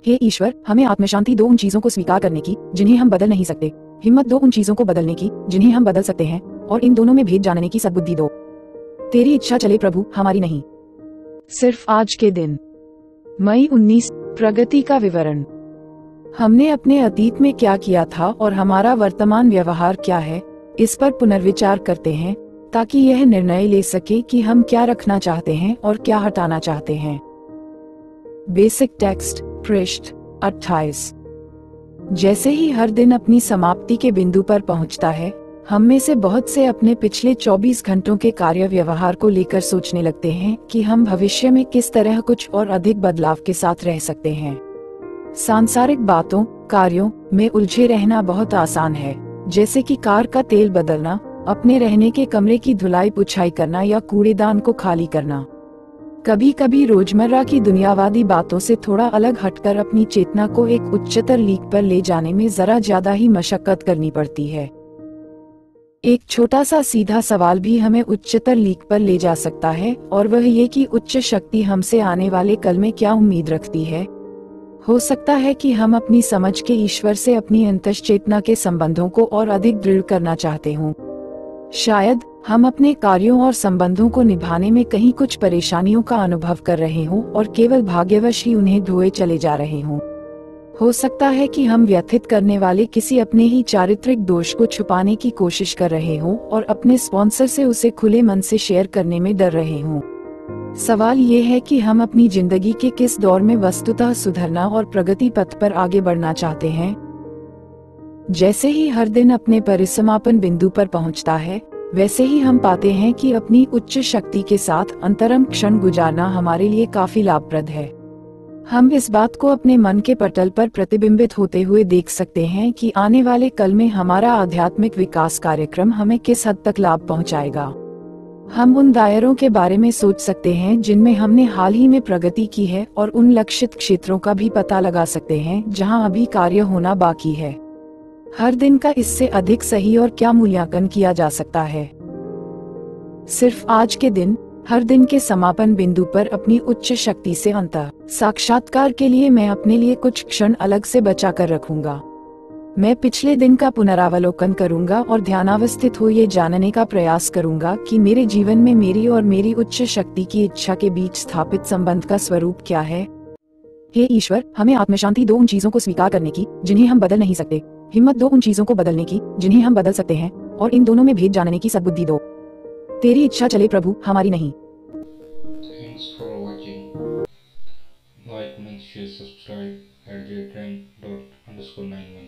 हे ईश्वर, हमें आत्मशांति दो उन चीजों को स्वीकार करने की जिन्हें हम बदल नहीं सकते, हिम्मत दो उन चीजों को बदलने की जिन्हें हम बदल सकते हैं, और इन दोनों में भेद जानने की सद्बुद्धि दो। तेरी इच्छा चले प्रभु, हमारी नहीं। सिर्फ आज के दिन। मई 19। प्रगति का विवरण। हमने अपने अतीत में क्या किया था और हमारा वर्तमान व्यवहार क्या है, इस पर पुनर्विचार करते हैं ताकि यह निर्णय ले सके कि हम क्या रखना चाहते हैं और क्या हटाना चाहते हैं। बेसिक टेक्स्ट, पृष्ठ 28। जैसे ही हर दिन अपनी समाप्ति के बिंदु पर पहुंचता है, हम में से बहुत से अपने पिछले 24 घंटों के कार्य व्यवहार को लेकर सोचने लगते हैं कि हम भविष्य में किस तरह कुछ और अधिक बदलाव के साथ रह सकते हैं। सांसारिक बातों, कार्यों में उलझे रहना बहुत आसान है, जैसे कि कार का तेल बदलना, अपने रहने के कमरे की धुलाई पुछाई करना या कूड़ेदान को खाली करना। कभी कभी रोजमर्रा की दुनियावादी बातों से थोड़ा अलग हटकर अपनी चेतना को एक उच्चतर लीक पर ले जाने में जरा ज्यादा ही मशक्कत करनी पड़ती है। एक छोटा सा सीधा सवाल भी हमें उच्चतर लीक पर ले जा सकता है, और वह ये कि उच्च शक्ति हमसे आने वाले कल में क्या उम्मीद रखती है। हो सकता है कि हम अपनी समझ के ईश्वर से अपनी अंतश्चेतना के संबंधों को और अधिक दृढ़ करना चाहते हों। शायद हम अपने कार्यों और संबंधों को निभाने में कहीं कुछ परेशानियों का अनुभव कर रहे हों और केवल भाग्यवश ही उन्हें ढोए चले जा रहे हों। हो सकता है कि हम व्यथित करने वाले किसी अपने ही चारित्रिक दोष को छुपाने की कोशिश कर रहे हों और अपने स्पॉन्सर से उसे खुले मन से शेयर करने में डर रहे हों। सवाल ये है कि हम अपनी जिंदगी के किस दौर में वस्तुतः सुधरना और प्रगति पथ पर आगे बढ़ना चाहते हैं। जैसे ही हर दिन अपने परिसमापन बिंदु पर पहुंचता है, वैसे ही हम पाते हैं कि अपनी उच्च शक्ति के साथ अंतरंग क्षण गुजारना हमारे लिए काफी लाभप्रद है। हम इस बात को अपने मन के पटल पर प्रतिबिंबित होते हुए देख सकते हैं कि आने वाले कल में हमारा आध्यात्मिक विकास कार्यक्रम हमें किस हद तक लाभ पहुंचाएगा। हम उन दायरों के बारे में सोच सकते हैं जिनमें हमने हाल ही में प्रगति की है, और उन लक्षित क्षेत्रों का भी पता लगा सकते हैं जहां अभी कार्य होना बाकी है। हर दिन का इससे अधिक सही और क्या मूल्यांकन किया जा सकता है। सिर्फ आज के दिन, हर दिन के समापन बिंदु पर अपनी उच्च शक्ति से अंतः साक्षात्कार के लिए मैं अपने लिए कुछ क्षण अलग से बचा कर रखूंगा। मैं पिछले दिन का पुनरावलोकन करूंगा और ध्यानावस्थित हो ये जानने का प्रयास करूंगा कि मेरे जीवन में मेरी और मेरी उच्च शक्ति की इच्छा के बीच स्थापित संबंध का स्वरूप क्या है। हे ईश्वर, हमें आत्मशांति दो उन चीजों को स्वीकार करने की जिन्हें हम बदल नहीं सकते, हिम्मत दो उन चीजों को बदलने की जिन्हें हम बदल सकते हैं, और इन दोनों में भेद जानने की सद्बुद्धि दो। तेरी इच्छा चले प्रभु, हमारी नहीं। Thanks for watching. Like, make sure, subscribe at @trend__91.